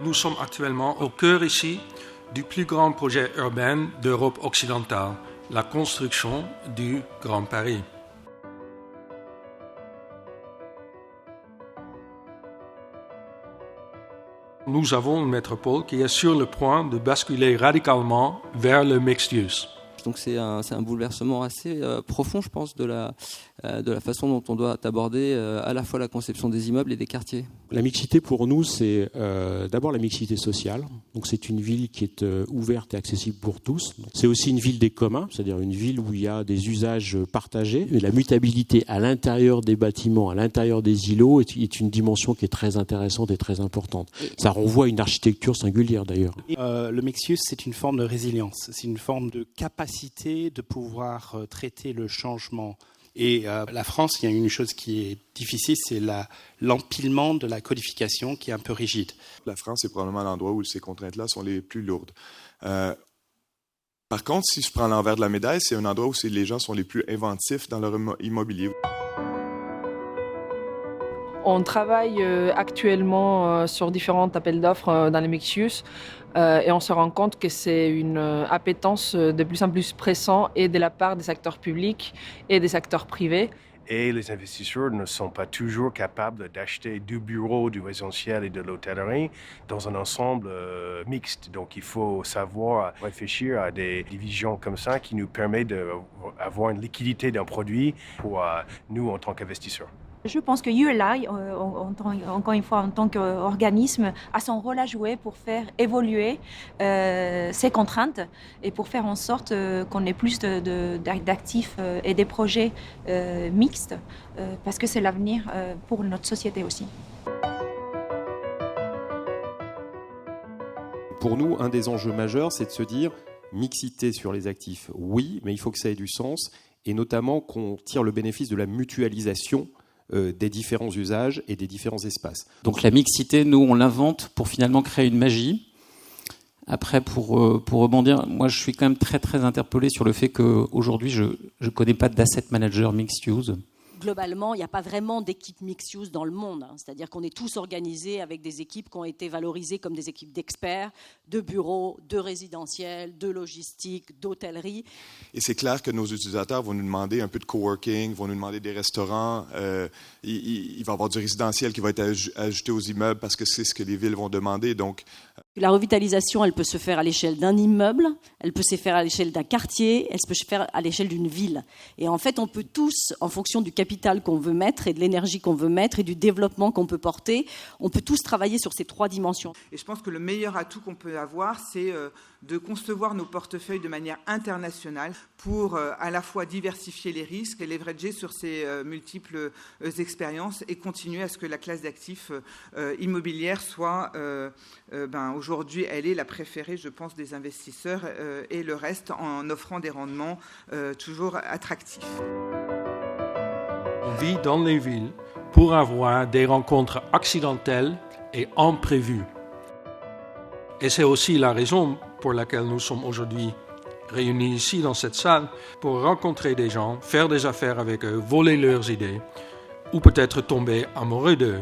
nous sommes actuellement au cœur ici du plus grand projet urbain d'Europe occidentale, la construction du Grand Paris. Nous avons une métropole qui est sur le point de basculer radicalement vers le mixed use. Donc c'est un bouleversement assez profond, je pense, de la façon dont on doit aborder à la fois la conception des immeubles et des quartiers. La mixité pour nous, c'est d'abord la mixité sociale. Donc c'est une ville qui est ouverte et accessible pour tous. C'est aussi une ville des communs, c'est-à-dire une ville où il y a des usages partagés. Et la mutabilité à l'intérieur des bâtiments, à l'intérieur des îlots, est une dimension qui est très intéressante et très importante. Ça renvoie à une architecture singulière d'ailleurs. Le mixed use, c'est une forme de résilience, c'est une forme de capacité de pouvoir traiter le changement. Et la France, il y a une chose qui est difficile, c'est l'empilement de la codification qui est un peu rigide. La France est probablement l'endroit où ces contraintes-là sont les plus lourdes. Par contre, si je prends l'envers de la médaille, c'est un endroit où les gens sont les plus inventifs dans leur immobilier. On travaille actuellement sur différents appels d'offres dans les mixed use et on se rend compte que c'est une appétence de plus en plus pressante et de la part des acteurs publics et des acteurs privés. Et les investisseurs ne sont pas toujours capables d'acheter du bureau, du résidentiel et de l'hôtellerie dans un ensemble mixte. Donc il faut savoir réfléchir à des divisions comme ça qui nous permettent d'avoir une liquidité d'un produit pour nous en tant qu'investisseurs. Je pense que ULI, encore une fois en tant qu'organisme, a son rôle à jouer pour faire évoluer ces contraintes et pour faire en sorte qu'on ait plus d'actifs et des projets mixtes, parce que c'est l'avenir pour notre société aussi. Pour nous, un des enjeux majeurs, c'est de se dire mixité sur les actifs, oui, mais il faut que ça ait du sens, et notamment qu'on tire le bénéfice de la mutualisation des différents usages et des différents espaces. Donc la mixité, nous, on l'invente pour finalement créer une magie. Après, pour rebondir, moi, je suis quand même très, très interpellé sur le fait qu'aujourd'hui, je ne connais pas d'asset manager mixed use. Globalement, il n'y a pas vraiment d'équipe mixed use dans le monde. C'est-à-dire qu'on est tous organisés avec des équipes qui ont été valorisées comme des équipes d'experts, de bureaux, de résidentiels, de logistique, d'hôtellerie. Et c'est clair que nos utilisateurs vont nous demander un peu de coworking, vont nous demander des restaurants. Il va y avoir du résidentiel qui va être ajouté aux immeubles parce que c'est ce que les villes vont demander. Donc, la revitalisation, elle peut se faire à l'échelle d'un immeuble, elle peut se faire à l'échelle d'un quartier, elle peut se faire à l'échelle d'une ville. Et en fait, on peut tous, en fonction du capital qu'on veut mettre et de l'énergie qu'on veut mettre et du développement qu'on peut porter, on peut tous travailler sur ces trois dimensions. Et je pense que le meilleur atout qu'on peut avoir, c'est de concevoir nos portefeuilles de manière internationale pour à la fois diversifier les risques et leverager sur ces multiples expériences et continuer à ce que la classe d'actifs immobilière soit, aujourd'hui, elle est la préférée, je pense, des investisseurs et le reste en offrant des rendements toujours attractifs. On vit dans les villes pour avoir des rencontres accidentelles et imprévues. Et c'est aussi la raison pour laquelle nous sommes aujourd'hui réunis ici dans cette salle, pour rencontrer des gens, faire des affaires avec eux, voler leurs idées, ou peut-être tomber amoureux d'eux.